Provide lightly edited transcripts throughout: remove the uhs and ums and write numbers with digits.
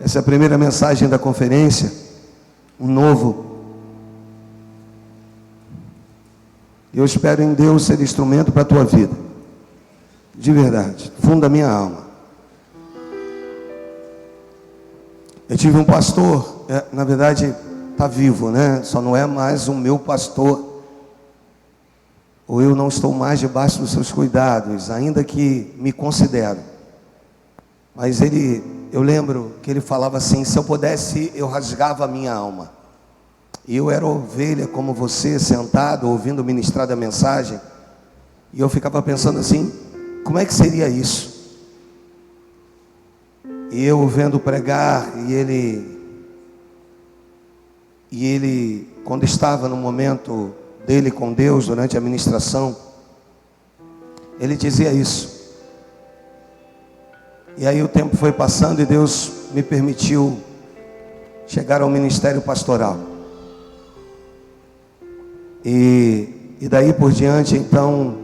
Essa é a primeira mensagem da conferência, um novo. Eu espero em Deus ser instrumento para a tua vida, de verdade, fundo da minha alma. Eu tive um pastor, na verdade está vivo, né? Só não é mais o meu pastor, ou eu não estou mais debaixo dos seus cuidados, ainda que me considero. Mas eu lembro que ele falava assim: se eu pudesse, eu rasgava a minha alma. E eu era ovelha como você, sentado, ouvindo ministrar da mensagem. E eu ficava pensando assim: como é que seria isso? E eu vendo pregar, e ele, quando estava no momento dele com Deus, durante a ministração, ele dizia isso. E aí o tempo foi passando e Deus me permitiu chegar ao ministério pastoral. E daí por diante, então,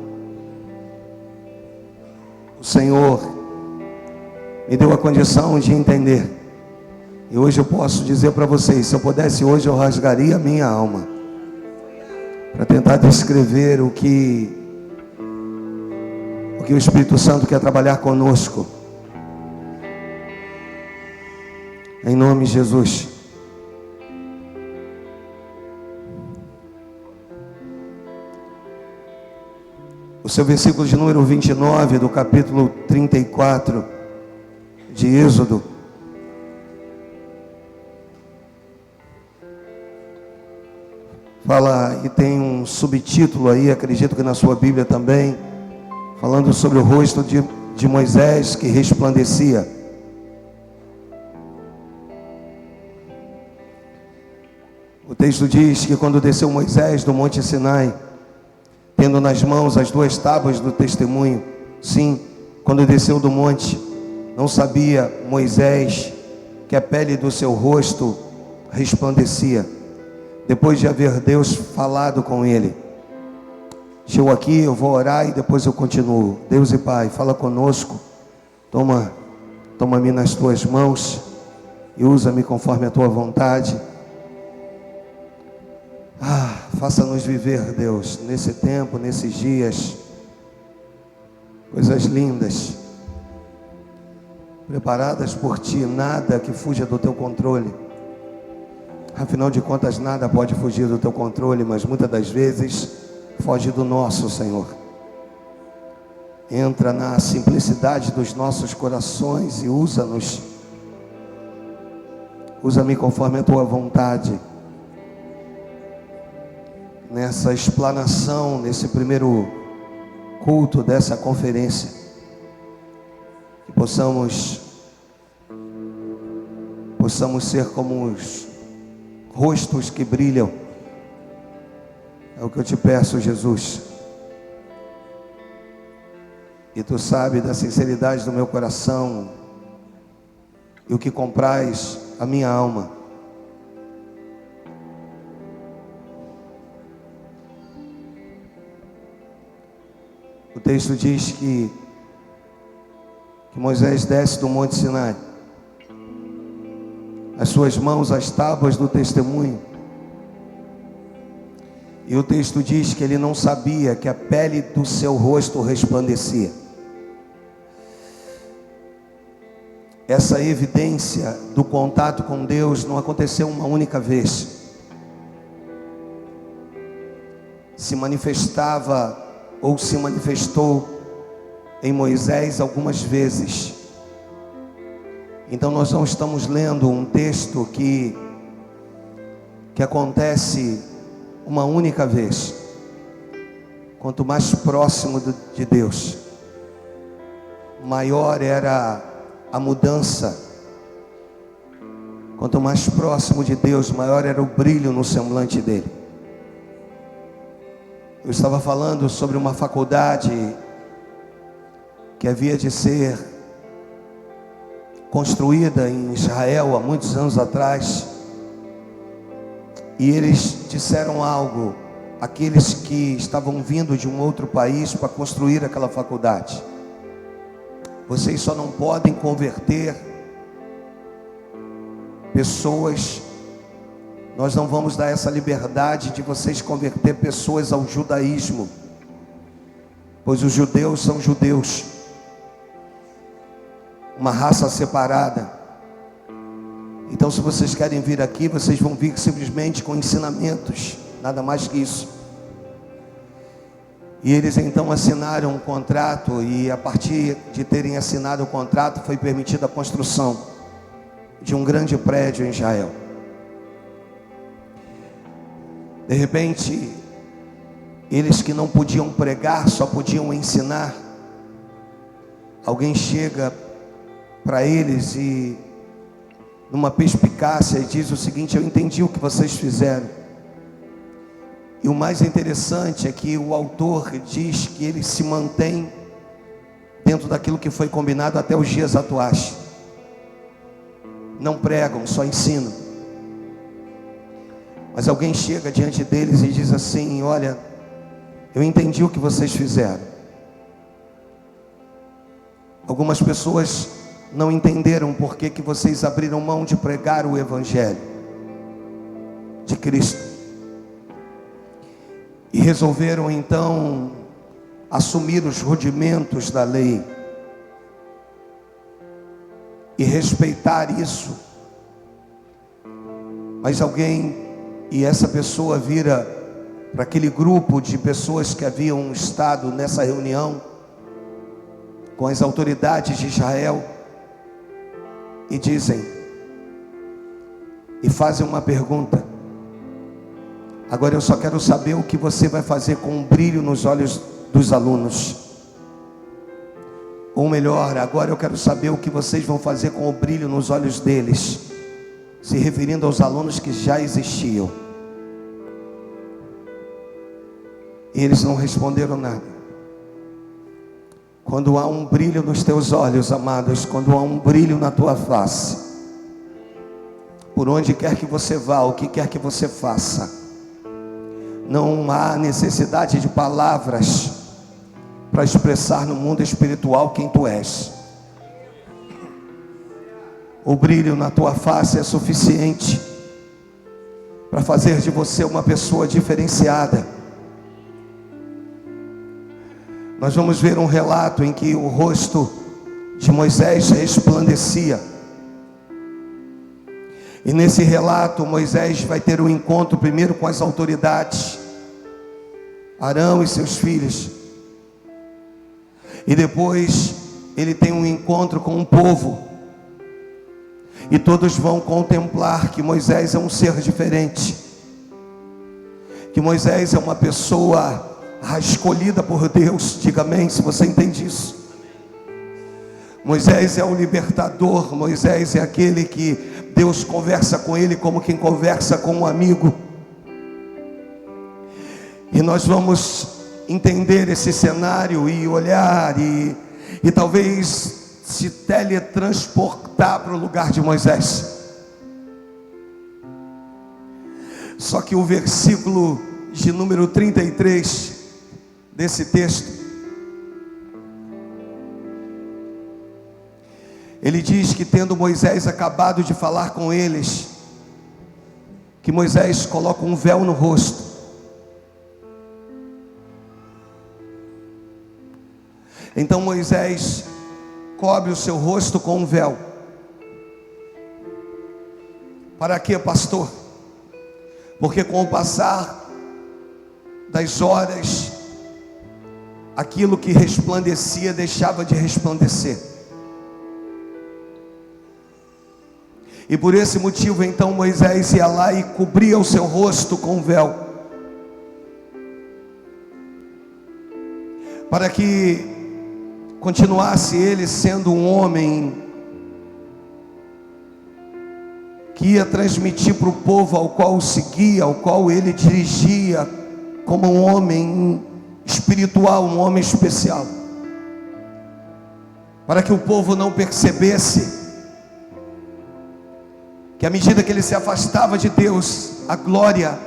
o Senhor me deu a condição de entender. E hoje eu posso dizer para vocês: se eu pudesse hoje, eu rasgaria a minha alma para tentar descrever o que o Espírito Santo quer trabalhar conosco. Em nome de Jesus. O seu versículo de número 29 do capítulo 34 de Êxodo. Fala, e tem um subtítulo aí, acredito que na sua Bíblia também, falando sobre o rosto de Moisés que resplandecia. O texto diz que quando desceu Moisés do monte Sinai, tendo nas mãos as duas tábuas do testemunho, sim, quando desceu do monte, não sabia Moisés que a pele do seu rosto resplandecia, depois de haver Deus falado com ele. Chegou aqui, eu vou orar e depois eu continuo. Deus e Pai, fala conosco, toma-me nas tuas mãos e usa-me conforme a tua vontade. Faça-nos viver, Deus, nesse tempo, nesses dias, coisas lindas, preparadas por Ti, nada que fuja do Teu controle. Afinal de contas, nada pode fugir do Teu controle, mas muitas das vezes foge do nosso, Senhor. Entra na simplicidade dos nossos corações e usa-nos. Usa-me conforme a Tua vontade. Nessa explanação, nesse primeiro culto dessa conferência, que possamos ser como os rostos que brilham. É o que eu te peço, Jesus. E Tu sabes da sinceridade do meu coração e o que compraz a minha alma. O texto diz que Moisés desce do monte Sinai, as suas mãos as tábuas do testemunho, e o texto diz que ele não sabia que a pele do seu rosto resplandecia. Essa evidência do contato com Deus não aconteceu uma única vez. Se manifestou em Moisés algumas vezes. Então nós não estamos lendo um texto que acontece uma única vez. Quanto mais próximo de Deus, maior era a mudança. Quanto mais próximo de Deus, maior era o brilho no semblante dele. Eu estava falando sobre uma faculdade que havia de ser construída em Israel há muitos anos atrás. E eles disseram algo, aqueles que estavam vindo de um outro país para construir aquela faculdade: vocês só não podem converter pessoas, nós não vamos dar essa liberdade de vocês converter pessoas ao judaísmo, pois os judeus são judeus, uma raça separada. Então, se vocês querem vir aqui, vocês vão vir simplesmente com ensinamentos, nada mais que isso. E eles então assinaram um contrato, e a partir de terem assinado o contrato, foi permitida a construção de um grande prédio em Israel. De repente, eles que não podiam pregar, só podiam ensinar, alguém chega para eles e, numa perspicácia, diz o seguinte: eu entendi o que vocês fizeram. E o mais interessante é que o autor diz que ele se mantém dentro daquilo que foi combinado até os dias atuais. Não pregam, só ensinam. Mas alguém chega diante deles e diz assim: olha, eu entendi o que vocês fizeram. Algumas pessoas não entenderam por que vocês abriram mão de pregar o Evangelho de Cristo. E resolveram então assumir os rudimentos da lei e respeitar isso. Mas alguém, e essa pessoa vira para aquele grupo de pessoas que haviam estado nessa reunião com as autoridades de Israel, e dizem, e fazem uma pergunta: agora eu só quero saber o que você vai fazer com um brilho nos olhos dos alunos. Ou melhor, agora eu quero saber o que vocês vão fazer com o brilho nos olhos deles, se referindo aos alunos que já existiam. E eles não responderam nada. Quando há um brilho nos teus olhos, amados, quando há um brilho na tua face, por onde quer que você vá, o que quer que você faça, não há necessidade de palavras para expressar no mundo espiritual quem tu és. O brilho na tua face é suficiente para fazer de você uma pessoa diferenciada. Nós vamos ver um relato em que o rosto de Moisés resplandecia. E nesse relato, Moisés vai ter um encontro primeiro com as autoridades, Arão e seus filhos. E depois ele tem um encontro com o povo. E todos vão contemplar que Moisés é um ser diferente. Que Moisés é uma pessoa escolhida por Deus. Diga amém se você entende isso. Moisés é o libertador. Moisés é aquele que Deus conversa com ele como quem conversa com um amigo. E nós vamos entender esse cenário e olhar e talvez se teletransportar para o lugar de Moisés. Só que o versículo de número 33 desse texto, ele diz que tendo Moisés acabado de falar com eles, que Moisés coloca um véu no rosto. Então Moisés cobre o seu rosto com um véu. Para quê, pastor? Porque com o passar das horas, aquilo que resplandecia deixava de resplandecer. E por esse motivo então Moisés ia lá e cobria o seu rosto com um véu, para que continuasse ele sendo um homem que ia transmitir para o povo ao qual o seguia, ao qual ele dirigia, como um homem espiritual, um homem especial, para que o povo não percebesse que à medida que ele se afastava de Deus, a glória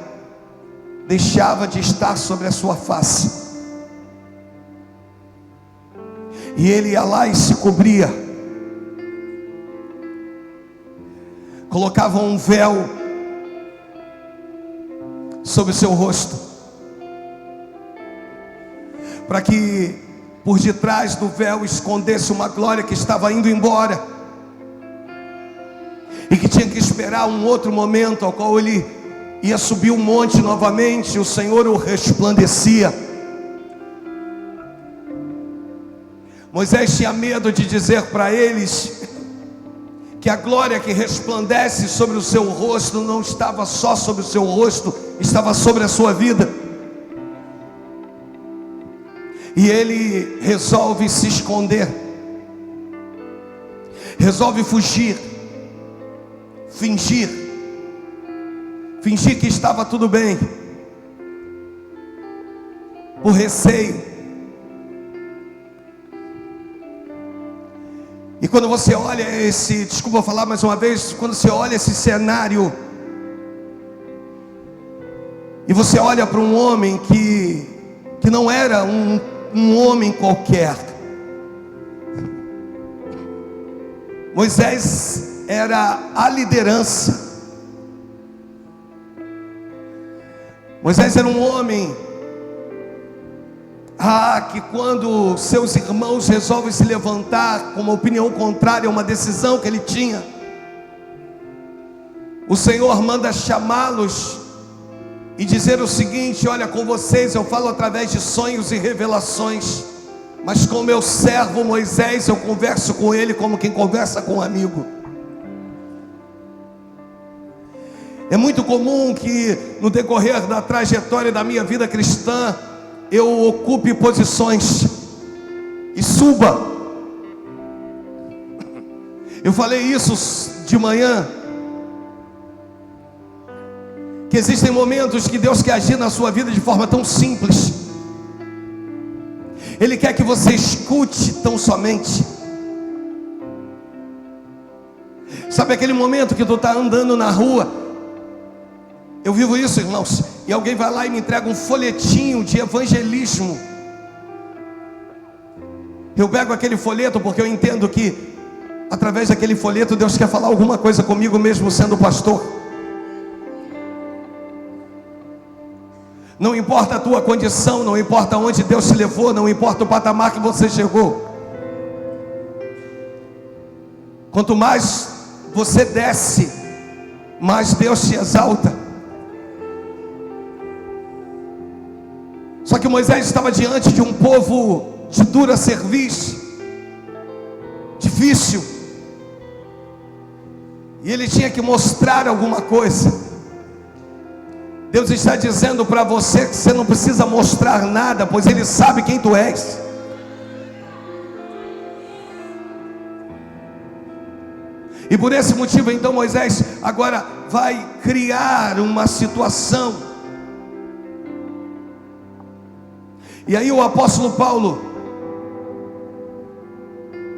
deixava de estar sobre a sua face, e ele ia lá e se cobria. colocavam um véu sobre o seu rosto, para que por detrás do véu escondesse uma glória que estava indo embora, e que tinha que esperar um outro momento ao qual ele ia subir um monte novamente, o Senhor o resplandecia. Moisés tinha medo de dizer para eles que a glória que resplandece sobre o seu rosto não estava só sobre o seu rosto, estava sobre a sua vida. E ele resolve se esconder, resolve fugir, fingir que estava tudo bem, por receio. E quando você olha desculpa falar mais uma vez, quando você olha esse cenário, e você olha para um homem que não era um homem qualquer. Moisés era a liderança. Moisés era um homem que quando seus irmãos resolvem se levantar com uma opinião contrária a uma decisão que ele tinha, o Senhor manda chamá-los e dizer o seguinte: olha, com vocês eu falo através de sonhos e revelações, mas com meu servo Moisés eu converso com ele como quem conversa com um amigo. É muito comum que no decorrer da trajetória da minha vida cristã eu ocupe posições e suba. Eu falei isso de manhã, que existem momentos que Deus quer agir na sua vida de forma tão simples. Ele quer que você escute tão somente. Sabe aquele momento que tu está andando na rua? Eu vivo isso, irmãos, e alguém vai lá e me entrega um folhetinho de evangelismo. Eu pego aquele folheto porque eu entendo que através daquele folheto Deus quer falar alguma coisa comigo, mesmo sendo pastor. Não importa a tua condição, não importa onde Deus te levou, não importa o patamar que você chegou. Quanto mais você desce, mais Deus te exalta. Só que Moisés estava diante de um povo de dura cerviz, difícil, e ele tinha que mostrar alguma coisa. Deus está dizendo para você que você não precisa mostrar nada, pois Ele sabe quem tu és. E por esse motivo então Moisés agora vai criar uma situação. E aí o apóstolo Paulo,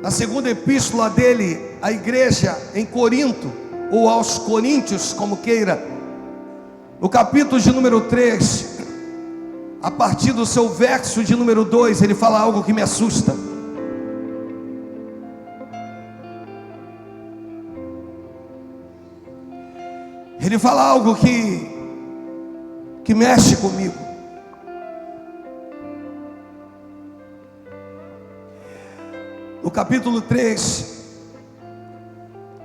na segunda epístola dele à igreja em Corinto, ou aos Coríntios, como queira, no capítulo de número 3, a partir do seu verso de número 2, ele fala algo que me assusta. Ele fala algo que mexe comigo. No capítulo 3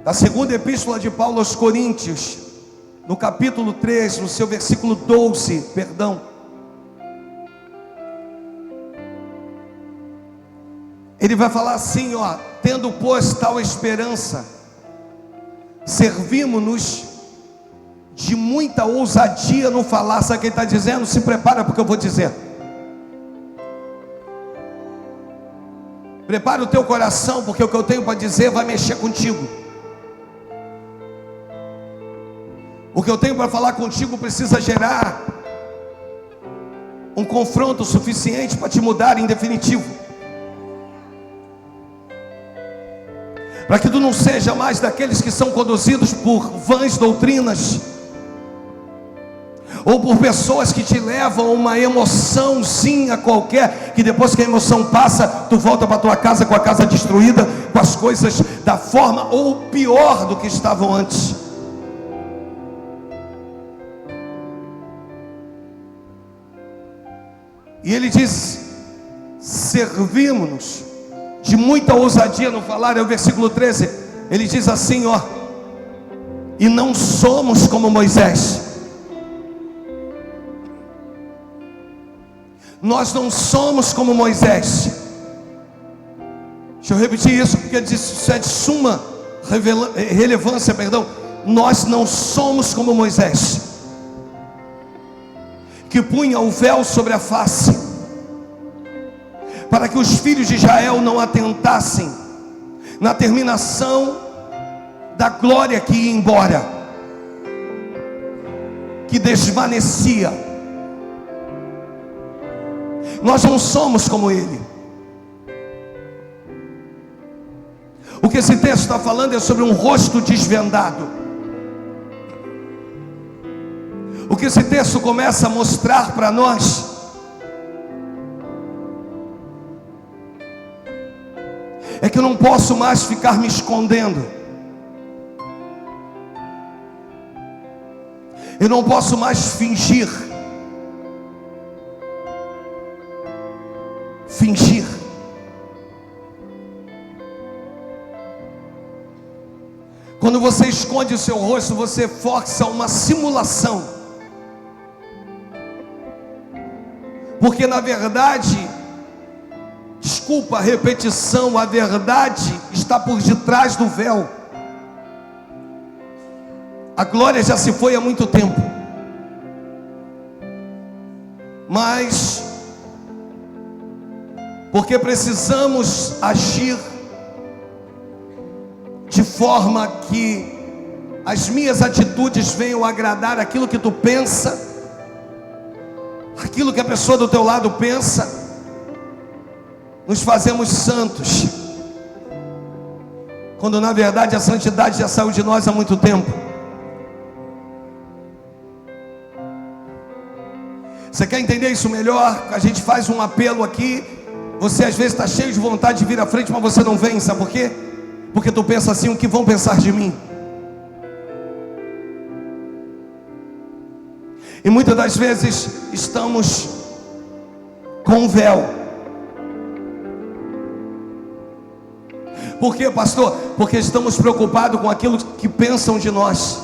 da segunda epístola de Paulo aos Coríntios, no capítulo 3, no seu versículo 12, ele vai falar assim, tendo pois tal esperança, servimos-nos de muita ousadia no falar. Sabe o que ele está dizendo? Se prepara porque eu vou dizer. Prepara o teu coração, porque o que eu tenho para dizer vai mexer contigo. O que eu tenho para falar contigo precisa gerar um confronto suficiente para te mudar em definitivo, para que tu não seja mais daqueles que são conduzidos por vãs doutrinas, ou por pessoas que te levam a uma emoçãozinha qualquer, que depois que a emoção passa, tu volta para tua casa com a casa destruída, com as coisas da forma ou pior do que estavam antes. E ele diz: servimos-nos de muita ousadia no falar. É o versículo 13. Ele diz assim, ó: e não somos como Moisés. Nós não somos como Moisés. Deixa eu repetir isso, porque isso é de suma relevância, perdão. Nós não somos como Moisés, que punha o véu sobre a face, para que os filhos de Israel não atentassem na terminação da glória que ia embora, que desvanecia. Nós não somos como ele. O que esse texto está falando é sobre um rosto desvendado. O que esse texto começa a mostrar para nós é que eu não posso mais ficar me escondendo. Eu não posso mais fingir. Quando você esconde o seu rosto, você força uma simulação. Porque na verdade, desculpa a repetição, a verdade está por detrás do véu. A glória já se foi há muito tempo. Mas porque precisamos agir de forma que as minhas atitudes venham agradar aquilo que tu pensa, aquilo que a pessoa do teu lado pensa, nos fazemos santos, quando na verdade a santidade já saiu de nós há muito tempo. Você quer entender isso melhor? A gente faz um apelo aqui. Você às vezes está cheio de vontade de vir à frente, mas você não vem, sabe por quê? Porque tu pensa assim: o que vão pensar de mim? E muitas das vezes estamos com um véu. Por quê, pastor? Porque estamos preocupados com aquilo que pensam de nós.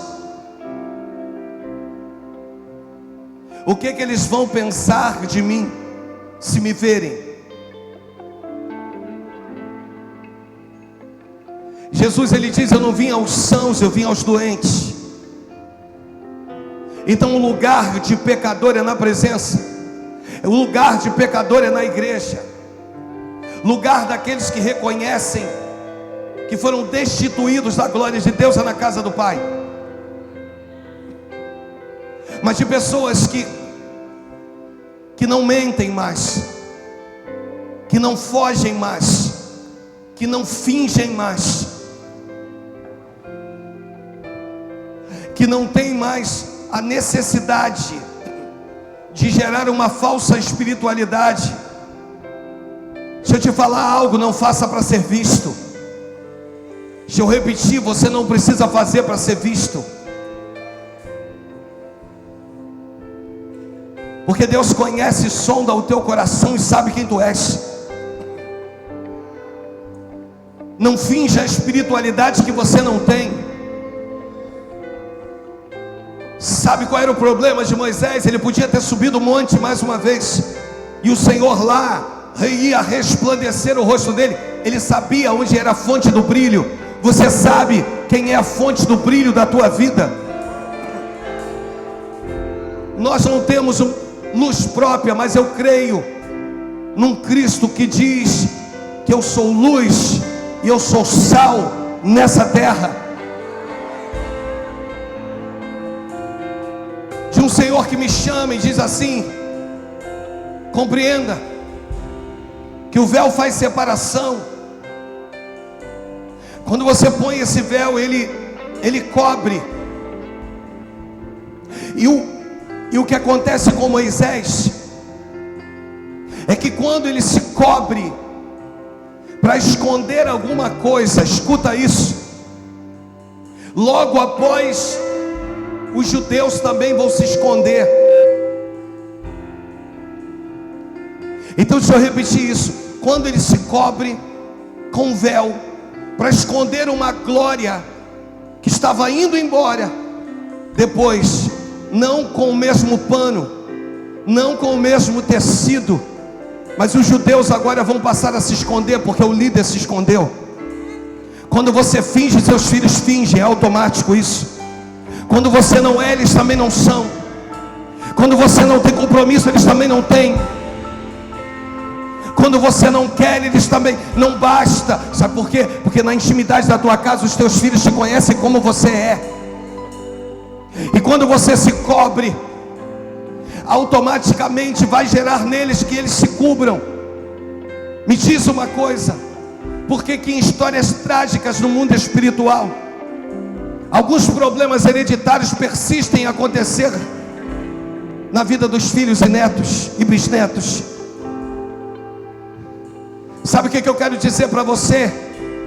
O que eles vão pensar de mim se me verem? Jesus, ele diz: eu não vim aos sãos, eu vim aos doentes. Então o lugar de pecador é na presença, o lugar de pecador é na igreja, lugar daqueles que reconhecem que foram destituídos da glória de Deus é na casa do Pai. Mas de pessoas que não mentem mais, que não fogem mais, que não fingem mais, que não tem mais a necessidade de gerar uma falsa espiritualidade. Deixa eu te falar algo: não faça para ser visto. Deixa eu repetir: você não precisa fazer para ser visto, porque Deus conhece e sonda o teu coração e sabe quem tu és. Não finja a espiritualidade que você não tem. Sabe qual era o problema de Moisés? Ele podia ter subido o monte mais uma vez, e o Senhor lá ia resplandecer o rosto dele. Ele sabia onde era a fonte do brilho. Você sabe quem é a fonte do brilho da tua vida? Nós não temos luz própria, mas eu creio num Cristo que diz que eu sou luz e eu sou sal nessa terra. De um Senhor que me chama e diz assim: compreenda que o véu faz separação. Quando você põe esse véu, ele cobre. E o que acontece com Moisés é que quando ele se cobre para esconder alguma coisa, escuta isso, logo após os judeus também vão se esconder. Então deixa eu repetir isso. Quando ele se cobre com véu para esconder uma glória que estava indo embora, depois, não com o mesmo pano, não com o mesmo tecido, mas os judeus agora vão passar a se esconder, porque o líder se escondeu. Quando você finge, seus filhos fingem, é automático isso. Quando você não é, eles também não são. Quando você não tem compromisso, eles também não têm. Quando você não quer, eles também não basta. Sabe por quê? Porque na intimidade da tua casa, os teus filhos te conhecem como você é. E quando você se cobre, automaticamente vai gerar neles que eles se cubram. Me diz uma coisa: por que em histórias trágicas no mundo espiritual, alguns problemas hereditários persistem em acontecer na vida dos filhos e netos e bisnetos? Sabe o que eu quero dizer para você?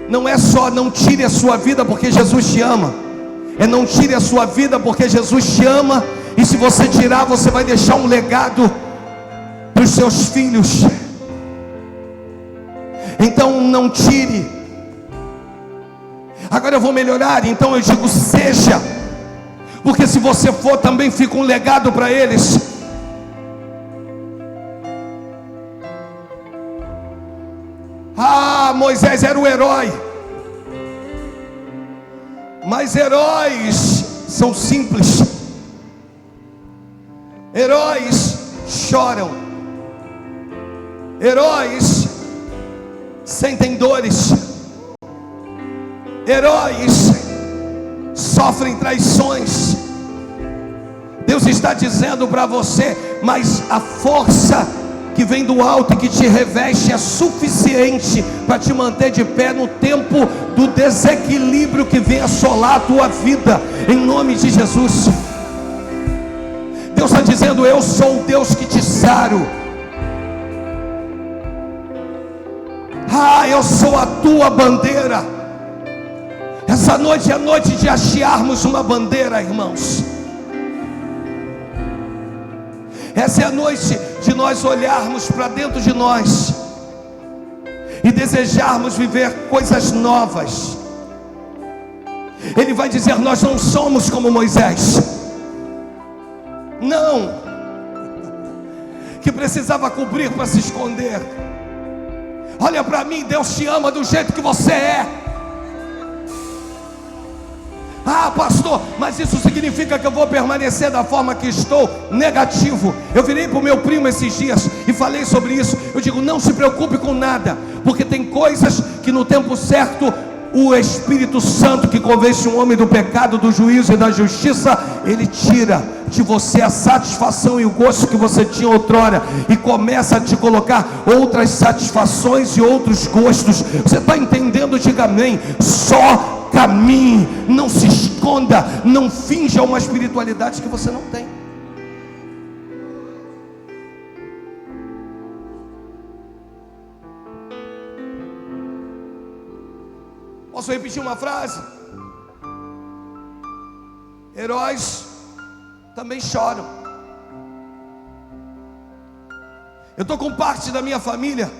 Não é só não tire a sua vida porque Jesus te ama, é não tire a sua vida porque Jesus te ama. E se você tirar, você vai deixar um legado para os seus filhos. Então não tire. Agora eu vou melhorar, então eu digo seja, porque se você for, também fica um legado para eles. Moisés era o herói, mas heróis são simples. Heróis choram, heróis sentem dores, heróis sofrem traições. Deus está dizendo para você: mas a força que vem do alto e que te reveste é suficiente para te manter de pé no tempo do desequilíbrio que vem assolar a tua vida, em nome de Jesus. Deus está dizendo: eu sou o Deus que te saro. Eu sou a tua bandeira. Essa noite é a noite de hastearmos uma bandeira, irmãos. Essa é a noite de nós olharmos para dentro de nós e desejarmos viver coisas novas. Ele vai dizer: nós não somos como Moisés, não, que precisava cobrir para se esconder. Olha para mim, Deus te ama do jeito que você é. Pastor, mas isso significa que eu vou permanecer da forma que estou? Negativo. Eu virei para o meu primo esses dias e falei sobre isso. Eu digo: não se preocupe com nada, porque tem coisas que no tempo certo o Espírito Santo, que convence um homem do pecado, do juízo e da justiça, ele tira de você a satisfação e o gosto que você tinha outrora, e começa a te colocar outras satisfações e outros gostos. Você está entendendo? Diga amém. Só caminhe, não se esconda, não finja uma espiritualidade que você não tem. Posso repetir uma frase? Heróis também choram. Eu estou com parte da minha família,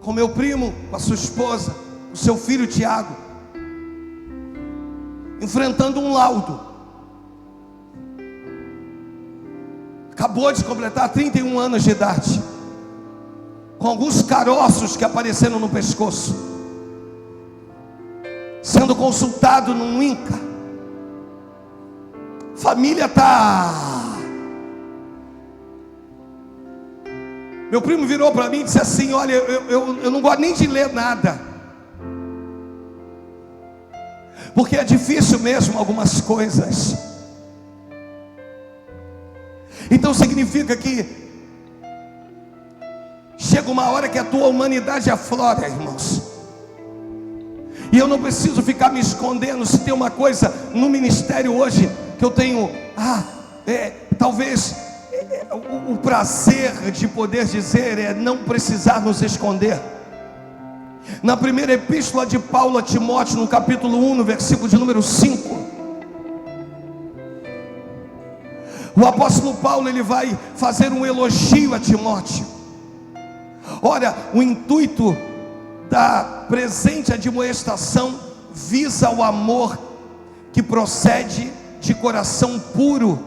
com meu primo, com a sua esposa, o seu filho Tiago, enfrentando um laudo. Acabou de completar 31 anos de idade, com alguns caroços que apareceram no pescoço, sendo consultado num INCA. Família Meu primo virou para mim e disse assim: olha, eu não gosto nem de ler nada, porque é difícil mesmo algumas coisas. Então significa que chega uma hora que a tua humanidade aflora, irmãos. E eu não preciso ficar me escondendo. Se tem uma coisa no ministério hoje que eu tenho, talvez o prazer de poder dizer, é não precisar nos esconder. Na primeira epístola de Paulo a Timóteo, no capítulo 1, no versículo de número 5, O apóstolo Paulo, ele vai fazer um elogio a Timóteo. Ora, o intuito da presente admoestação visa o amor que procede de coração puro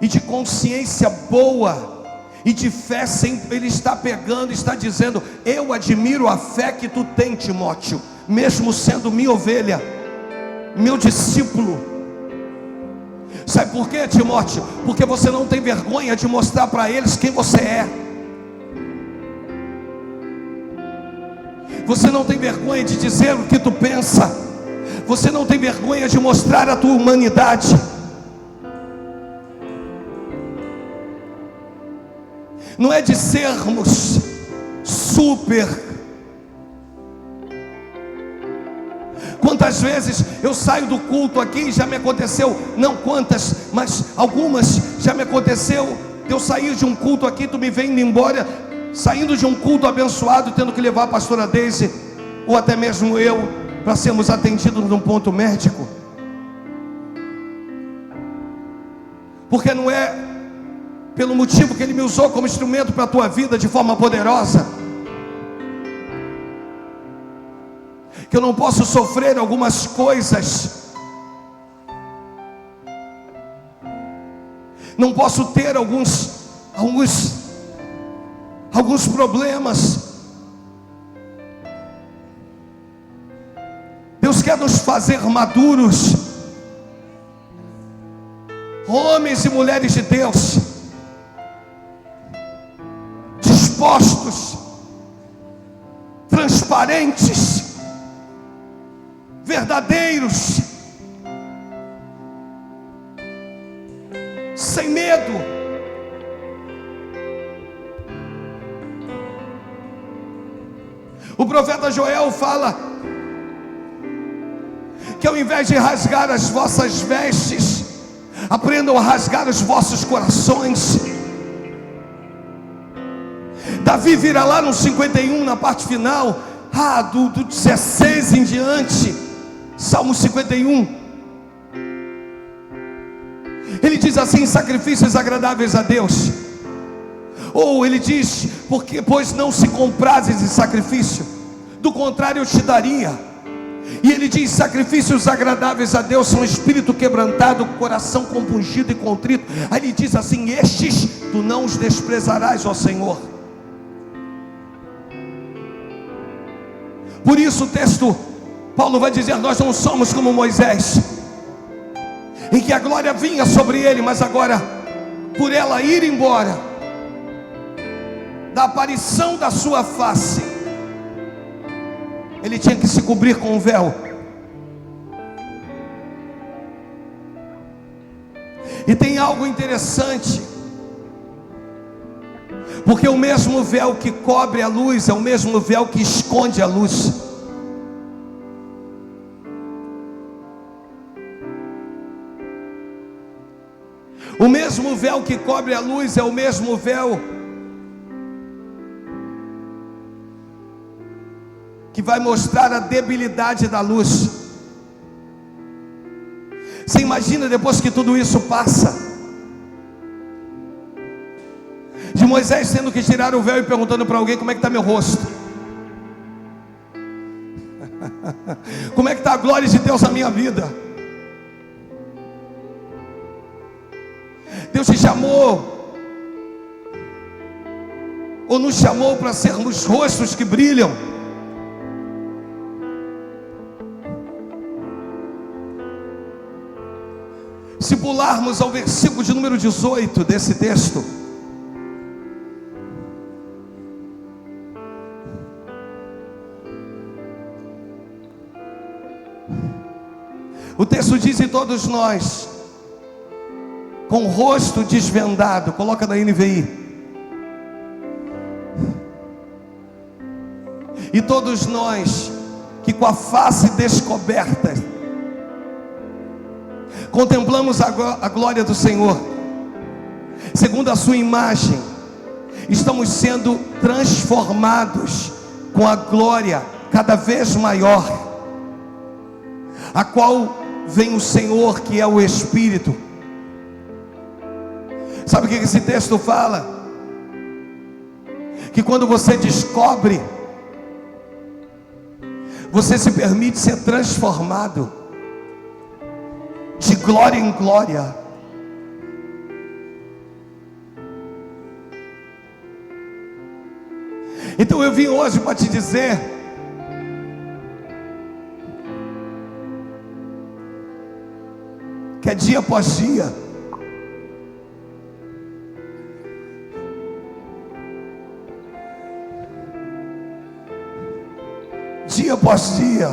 e de consciência boa e de fé sempre. Ele está pegando, está dizendo: eu admiro a fé que tu tem, Timóteo, mesmo sendo minha ovelha, meu discípulo. Sabe por quê, Timóteo? Porque você não tem vergonha de mostrar para eles quem você é. Você não tem vergonha de dizer o que tu pensa. Você não tem vergonha de mostrar a tua humanidade. Não é de sermos super. Quantas vezes eu saio do culto aqui, já me aconteceu, não quantas, mas algumas, já me aconteceu, eu sair de um culto aqui, tu me vem indo embora, saindo de um culto abençoado, tendo que levar a pastora Deise, ou até mesmo eu, para sermos atendidos num ponto médico. Porque não é pelo motivo que Ele me usou como instrumento para a tua vida de forma poderosa, que eu não posso sofrer algumas coisas, não posso ter alguns problemas. Deus quer nos fazer maduros, homens e mulheres de Deus, dispostos, transparentes, verdadeiros, sem medo. O profeta Joel fala que ao invés de rasgar as vossas vestes, aprendam a rasgar os vossos corações. Davi vira lá no 51, na parte final, do 16 em diante, Salmo 51, ele diz assim: sacrifícios agradáveis a Deus. Ou ele diz: porque pois não se comprases de sacrifício, do contrário eu te daria. E ele diz: sacrifícios agradáveis a Deus são espírito quebrantado, coração compungido e contrito. Aí ele diz assim: estes tu não os desprezarás, ó Senhor. Por isso o texto, Paulo vai dizer: nós não somos como Moisés, em que a glória vinha sobre ele, mas agora, por ela ir embora, da aparição da sua face, ele tinha que se cobrir com um véu. E tem algo interessante, porque o mesmo véu que cobre a luz é o mesmo véu que esconde a luz. O mesmo véu que cobre a luz é o mesmo véu que vai mostrar a debilidade da luz. Você imagina depois que tudo isso passa, de Moisés tendo que tirar o véu e perguntando para alguém: como é que está meu rosto? Como é que está a glória de Deus na minha vida? Deus te chamou, ou nos chamou para sermos rostos que brilham. Se pularmos ao versículo de número 18 desse texto, o texto diz: e todos nós, com o rosto desvendado, coloca na NVI, e todos nós que com a face descoberta contemplamos a glória do Senhor, segundo a sua imagem, estamos sendo transformados com a glória cada vez maior, a qual vem o Senhor, que é o Espírito. Sabe o que esse texto fala? Que quando você descobre, você se permite ser transformado de glória em glória. Então eu vim hoje para te dizer que é dia após dia, dia após dia.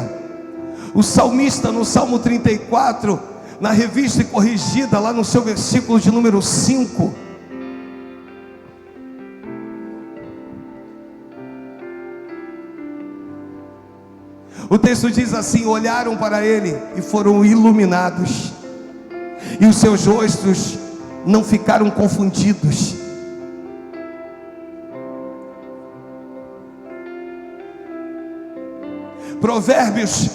O salmista no Salmo 34, na revista e corrigida, lá no seu versículo de número 5, o texto diz assim: olharam para ele e foram iluminados, e os seus rostos não ficaram confundidos. Provérbios,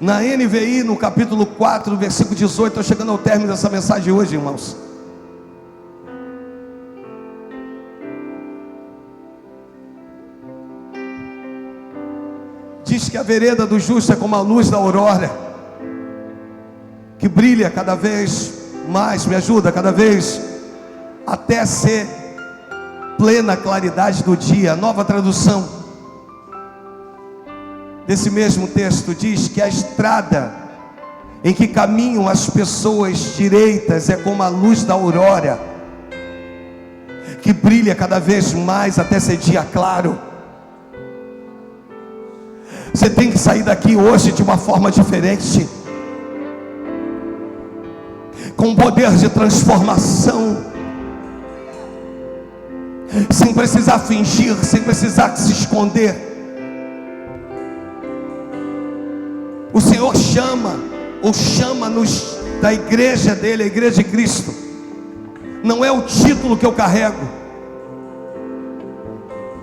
na NVI, no capítulo 4, versículo 18. Estou chegando ao término dessa mensagem hoje, irmãos. Diz que a vereda do justo é como a luz da aurora, que brilha cada vez mais, me ajuda, cada vez, até ser plena claridade do dia. A Nova tradução desse mesmo texto diz que a estrada em que caminham as pessoas direitas é como a luz da aurora, que brilha cada vez mais até ser dia claro. Você tem que sair daqui hoje de uma forma diferente, com poder de transformação, sem precisar fingir, sem precisar se esconder. O Senhor chama, ou chama-nos da igreja dele, a igreja de Cristo. Não é o título que eu carrego,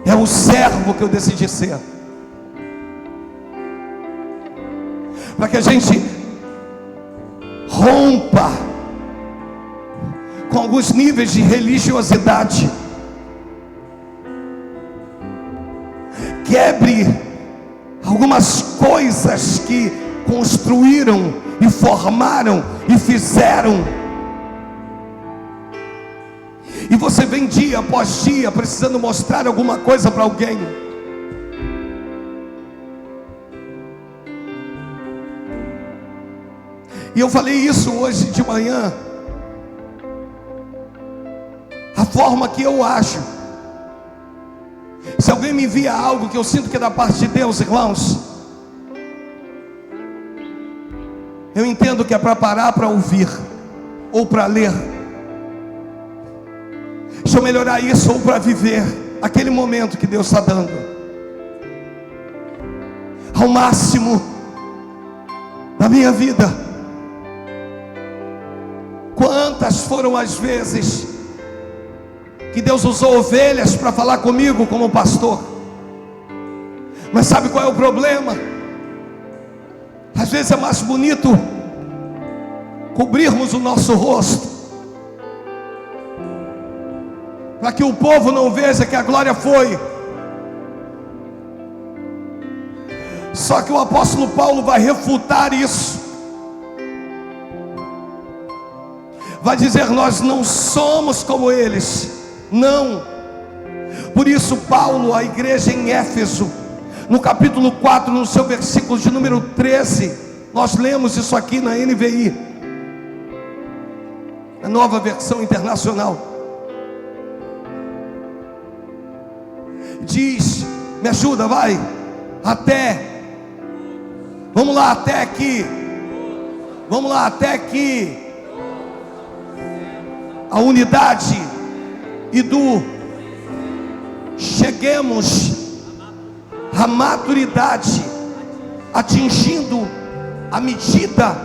é o servo que eu decidi ser. Para que a gente rompa com alguns níveis de religiosidade, quebre algumas coisas que construíram e formaram e fizeram, e você vem dia após dia precisando mostrar alguma coisa para alguém. E eu falei isso hoje de manhã. A forma que eu ajo, se alguém me envia algo que eu sinto que é da parte de Deus, irmãos, eu entendo que é para parar para ouvir, ou para ler. Deixa eu melhorar isso, ou para viver aquele momento que Deus está dando ao máximo da minha vida. Quantas foram as vezes que Deus usou ovelhas para falar comigo como pastor? Mas sabe qual é o problema? Às vezes é mais bonito cobrirmos o nosso rosto, para que o povo não veja que a glória foi. Só que o apóstolo Paulo vai refutar isso. Vai dizer: nós não somos como eles. Não. Por isso Paulo, a igreja em Éfeso, no capítulo 4, no seu versículo de número 13, nós lemos isso aqui na NVI, a Nova Versão Internacional. Diz, me ajuda, vai, até, vamos lá, até aqui, vamos lá, até aqui, a unidade e do cheguemos à maturidade, atingindo a medida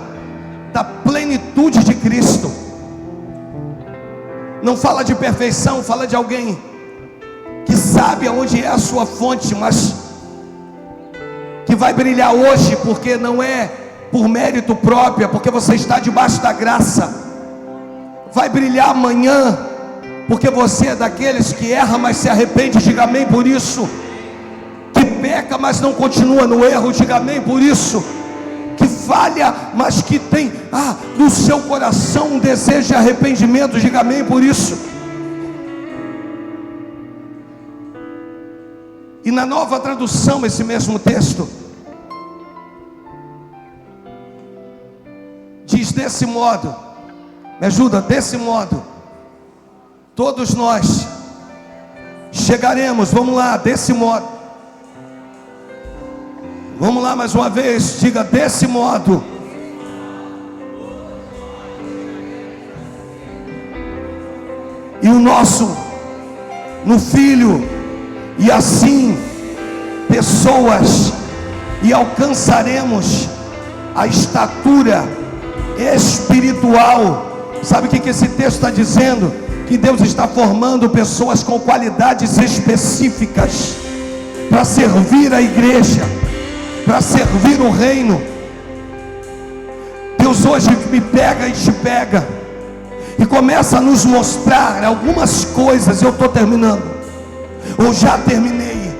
da plenitude de Cristo. Não fala de perfeição, fala de alguém que sabe aonde é a sua fonte, mas que vai brilhar hoje, porque não é por mérito próprio, é porque você está debaixo da graça. vai brilhar amanhã, porque você é daqueles que erra, mas se arrepende. Diga amém por isso. Que peca, mas não continua no erro. Diga amém por isso. Que falha, mas que tem no seu coração um desejo de arrependimento. Diga amém por isso. E na Nova Tradução, esse mesmo texto diz desse modo, me ajuda, desse modo todos nós chegaremos. Vamos lá, desse modo. Vamos lá mais uma vez, diga desse modo. E o nosso no Filho, e assim pessoas, e alcançaremos a estatura espiritual. Sabe o que esse texto está dizendo? Que Deus está formando pessoas com qualidades específicas para servir a igreja, para servir o reino. Deus hoje me pega e te pega e começa a nos mostrar algumas coisas. Eu estou terminando, ou já terminei.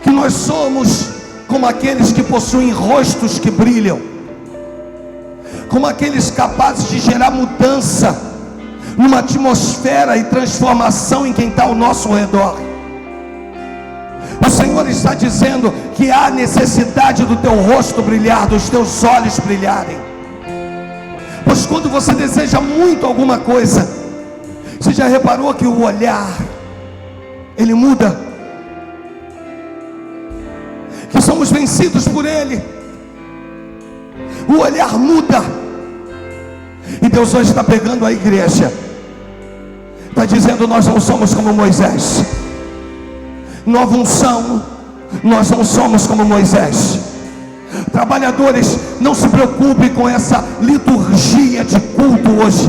Que nós somos como aqueles que possuem rostos que brilham, como aqueles capazes de gerar mudança numa atmosfera e transformação em quem está ao nosso redor. O Senhor está dizendo que há necessidade do teu rosto brilhar, dos teus olhos brilharem. Pois quando você deseja muito alguma coisa, você já reparou que o olhar, ele muda? Que somos vencidos por ele. O olhar muda. E Deus hoje está pegando a igreja, está dizendo: nós não somos como Moisés. Nova unção, nós não somos como Moisés. Trabalhadores, não se preocupe com essa liturgia de culto hoje.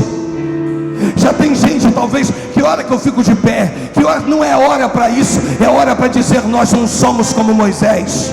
Já tem gente, talvez, que hora que eu fico de pé, que hora, não é hora para isso, é hora para dizer: nós não somos como Moisés.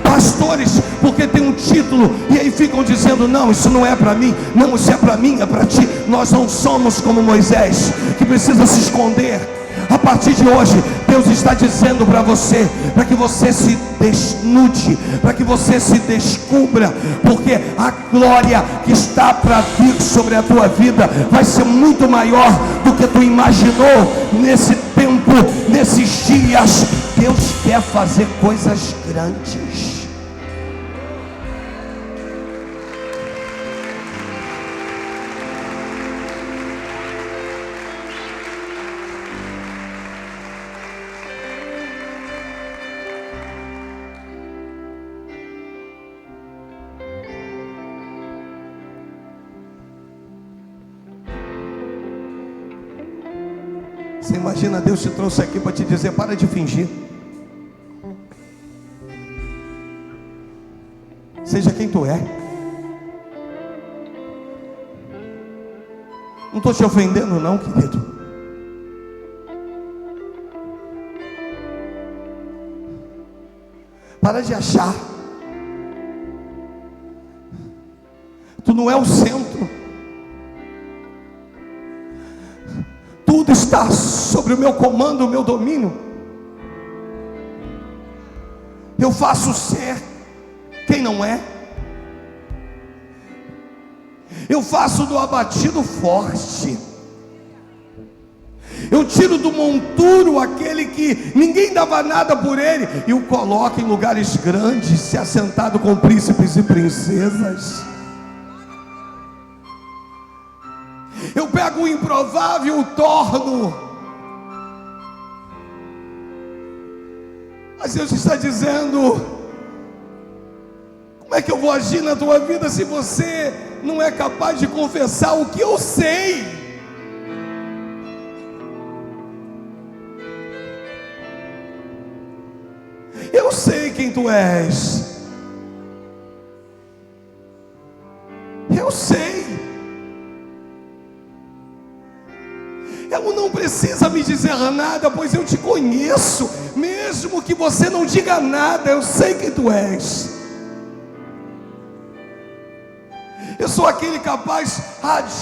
Pastores, porque tem um título, e aí ficam dizendo: não, isso não é para mim, não, isso é para mim, é para ti. Nós não somos como Moisés, que precisa se esconder. A partir de hoje, Deus está dizendo para você, para que você se desnude, para que você se descubra, porque a glória que está para vir sobre a tua vida vai ser muito maior do que tu imaginou nesse tempo, nesses dias. Deus quer fazer coisas grandes. Você imagina, Deus te trouxe aqui para te dizer: para de fingir. Seja quem tu é. Não estou te ofendendo não, querido. Para de achar. Tu não é o centro. Tudo está sobre o meu comando, o meu domínio. Eu faço ser quem não é. Eu faço do abatido forte. Eu tiro do monturo aquele que ninguém dava nada por ele, e o coloco em lugares grandes, se assentado com príncipes e princesas. Eu pego o improvável e o torno. Mas Deus está dizendo: como é que eu vou agir na tua vida se você não é capaz de confessar o que eu sei? Eu sei quem tu és. Eu sei. Eu não precisa me dizer nada, pois eu te conheço. Mesmo que você não diga nada, eu sei quem tu és. Eu sou aquele capaz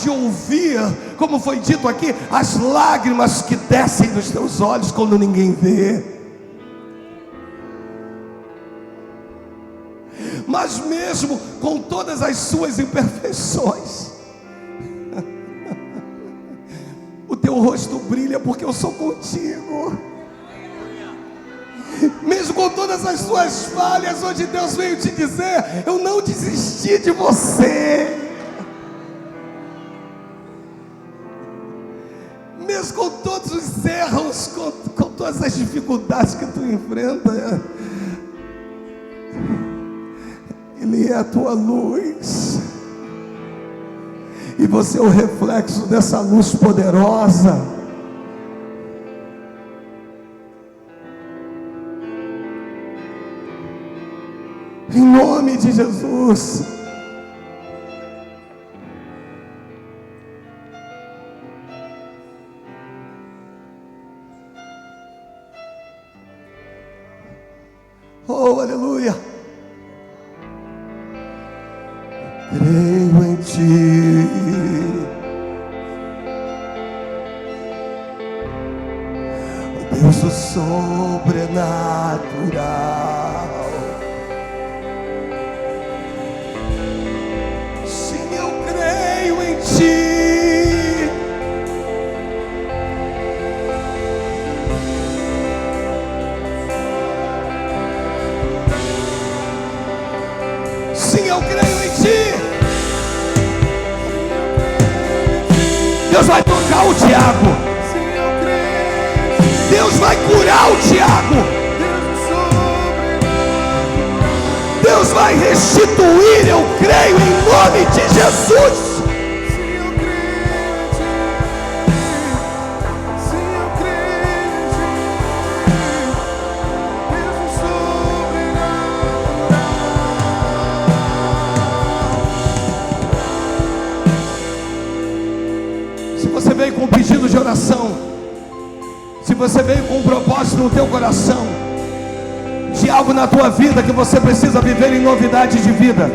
de ouvir, como foi dito aqui, as lágrimas que descem dos teus olhos quando ninguém vê. Mas mesmo com todas as suas imperfeições, o teu rosto brilha porque eu sou contigo. Mesmo com todas as suas falhas, hoje Deus veio te dizer: eu não desisti de você. Mesmo com todos os erros, com todas as dificuldades que tu enfrenta, Ele é a tua luz, e você é o reflexo dessa luz poderosa. Em nome de Jesus. Oh, aleluia. Creio em ti. Deus do sobrenatural. Sim, eu creio em ti. Sim, eu creio em ti. Deus vai tocar o Tiago. Deus vai curar o Tiago. Deus vai restituir, eu creio, em nome de Jesus. Se você veio com um pedido de oração, se você veio com um propósito no teu coração, de algo na tua vida que você precisa viver em novidade de vida,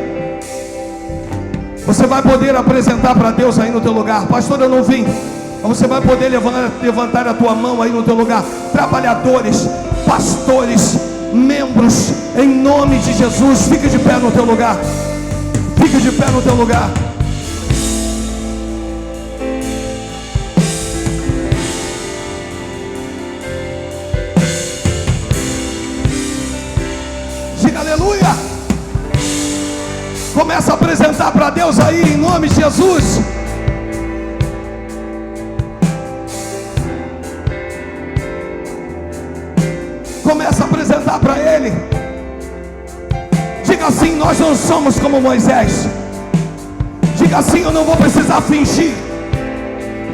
você vai poder apresentar para Deus aí no teu lugar. Pastor, eu não vim. Mas você vai poder levantar a tua mão aí no teu lugar. Trabalhadores, pastores, membros, em nome de Jesus, fique de pé no teu lugar. Fique de pé no teu lugar. Aleluia. Começa a apresentar para Deus aí em nome de Jesus. Começa a apresentar para Ele. Diga assim: nós não somos como Moisés. Diga assim: eu não vou precisar fingir.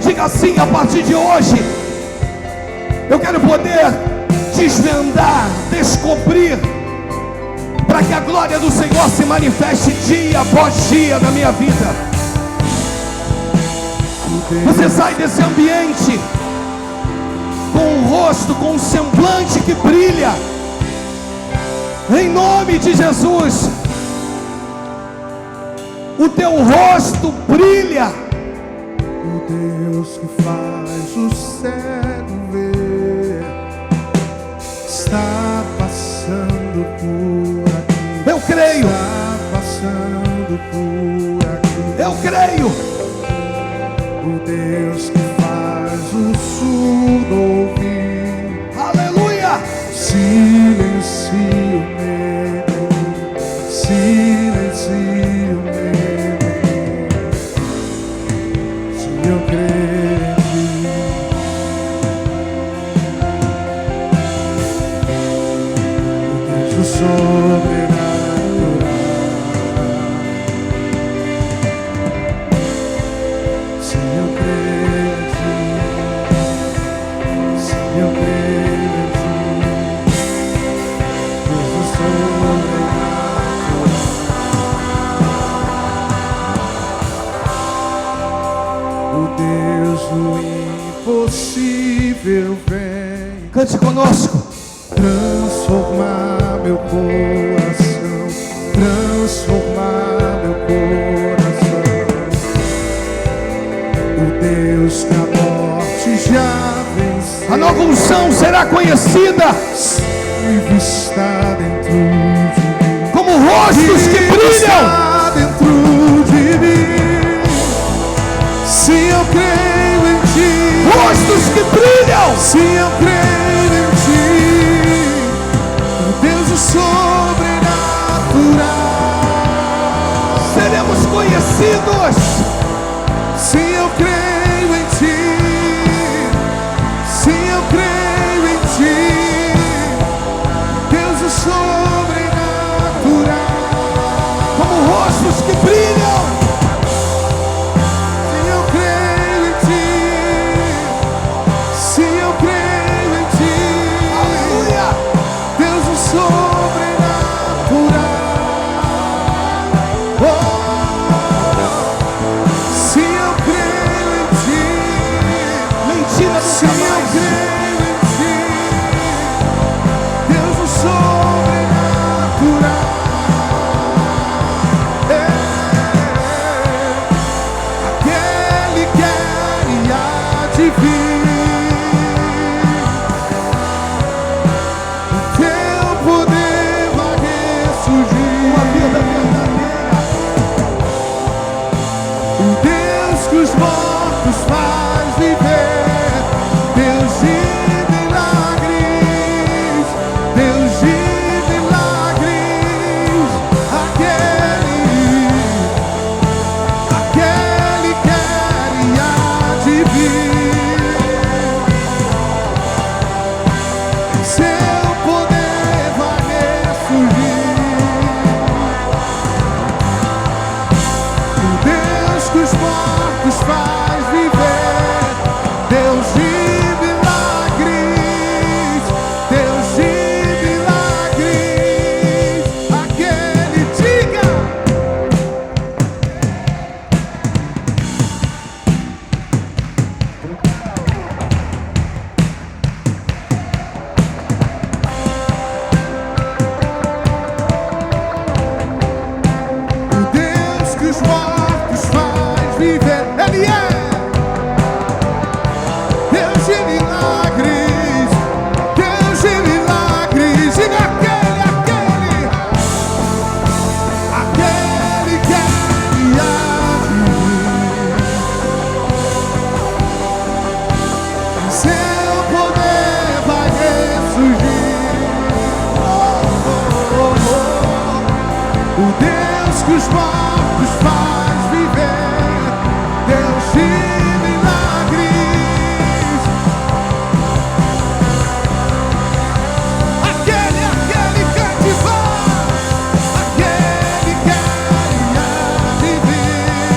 Diga assim: a partir de hoje eu quero poder desvendar, descobrir, para que a glória do Senhor se manifeste dia após dia na minha vida. Você sai desse ambiente com um rosto, com um semblante que brilha, em nome de Jesus. O teu rosto brilha. O Deus que faz o cego ver está passando por aqui. Eu creio. Está passando por aqui. Eu creio. O Deus que faz o surdo ouvir. Aleluia. Silencio nele. Silencio nele. Se eu crer em ti. O Deus do sobrenatural. Se eu crer em ti, se eu crer em ti, Deus do sobrenatural. O Deus do impossível vem Cante conosco. transformar meu coração, transformar meu coração. que a morte já venceu. A nova unção será conhecida Vivo está dentro de mim. como rostos que Vivo brilham. está dentro de mim. Se eu creio em ti, Rostos que brilham. se eu creio em ti, o Deus do sobrenatural, Seremos conhecidos. se eu creio em ti, se eu creio em ti, Deus do sobrenatural, Como rostos que brilham. se eu creio em ti, se eu creio em ti, Aleluia. Deus do sobrenatural. Oh, se eu creio em ti, Mentira se nunca eu mais. creio em ti, Deus do sobrenatural. Aquele que é e há de vir, o teu poder vai ressurgir. Uma vida verdadeira. O Deus que os mortos faz viver, Deus de milagres, Deus de milagres, aquele que e há de vir, em seu poder vai ressurgir. O Deus que os mortos faz viver, Deus de milagres, Deus de milagres, aquele diga. O Deus que os mortos faz viver, Ele é Deus de milagres, Deus de milagres, diga aquele que é e há de vir, em seu poder vai ressurgir. O Deus que os mortos faz viver, Deus de milagres, aquele cativar, aquele que há de vir,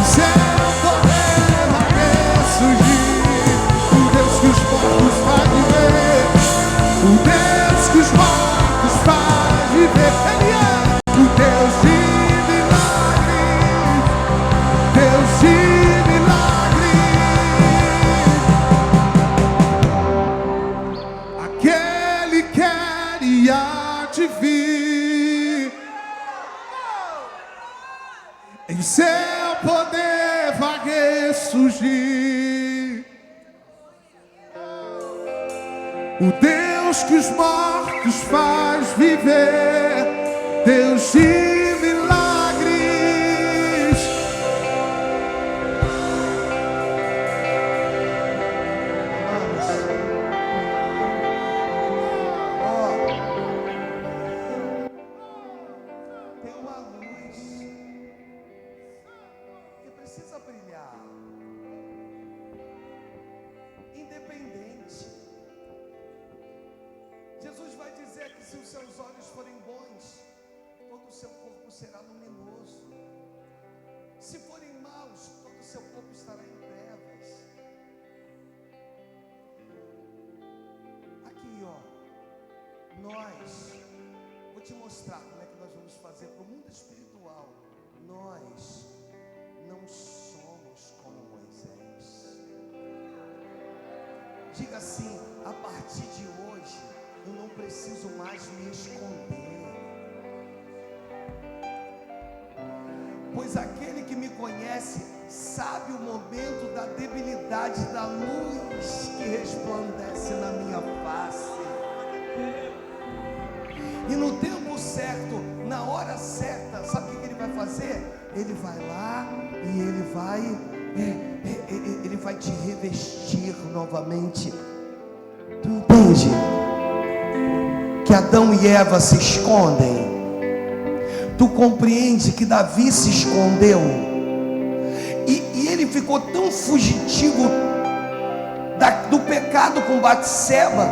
seu poder vai ressurgir. O Deus que os mortos faz viver, o Deus que os mortos faz viver, Ele é o Deus de milagres, Deus de milagres, aquele quer e há de vir, em seu poder vai ressurgir. O Deus que os mortos faz viver, Deus de milagres, Tem uma luz que precisa brilhar. Independente. Jesus vai dizer que se os seus olhos forem bons, todo o seu corpo será luminoso. Se forem maus, todo o seu corpo estará em trevas. Aqui, ó, nós, vou te mostrar como é que nós vamos fazer para o mundo espiritual. Nós não somos como Moisés. Diga assim: a partir de hoje, eu não preciso mais me esconder. Pois aquele que me conhece sabe o momento da debilidade da luz que resplandece na minha face. E no tempo certo, na hora certa, sabe o que ele vai fazer? Ele vai lá e ele vai te revestir novamente. Tu entende que Adão e Eva se escondem? Tu compreende que Davi se escondeu? E ele ficou tão fugitivo do pecado com Batseba,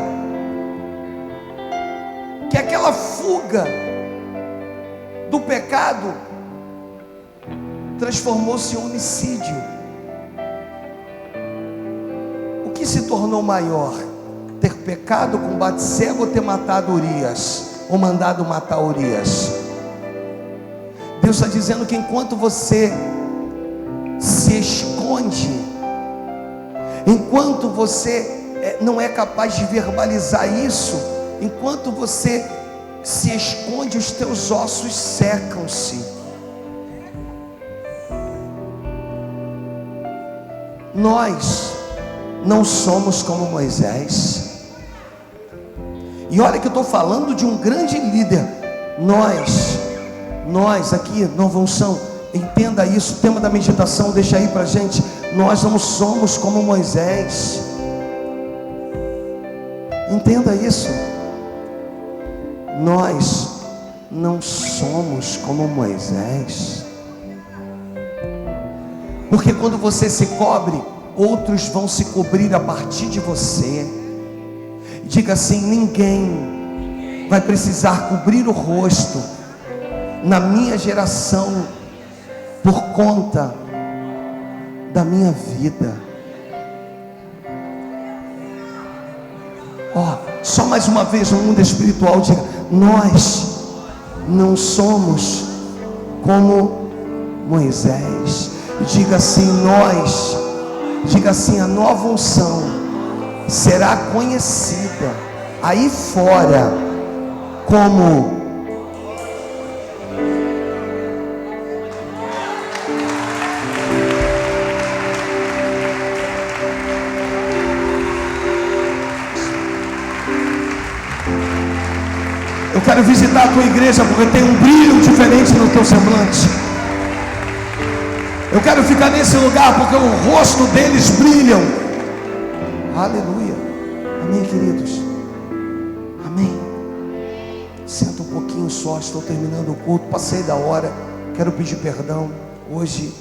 que aquela fuga do pecado transformou-se em homicídio. O que se tornou maior? Ter pecado com Batseba ou ter matado Urias? Ou mandado matar Urias? Deus está dizendo que enquanto você se esconde, enquanto você não é capaz de verbalizar isso, enquanto você se esconde, os teus ossos secam-se. Nós não somos como Moisés. E olha que eu estou falando de um grande líder. Nós aqui, Nova Unção, entenda isso, o tema da meditação, deixa aí pra gente. Nós não somos como Moisés. Entenda isso. Nós não somos como Moisés. Porque quando você se cobre, outros vão se cobrir a partir de você. Diga assim: ninguém vai precisar cobrir o rosto na minha geração por conta da minha vida. Só mais uma vez no mundo espiritual, diga: nós não somos como Moisés. Diga assim: diga assim, a nova unção será conhecida aí fora como eu quero visitar a tua igreja porque tem um brilho diferente no teu semblante. Eu quero ficar nesse lugar porque o rosto deles brilham. Aleluia. Amém, queridos. Amém. Senta um pouquinho só, estou terminando o culto, passei da hora. Quero pedir perdão. Hoje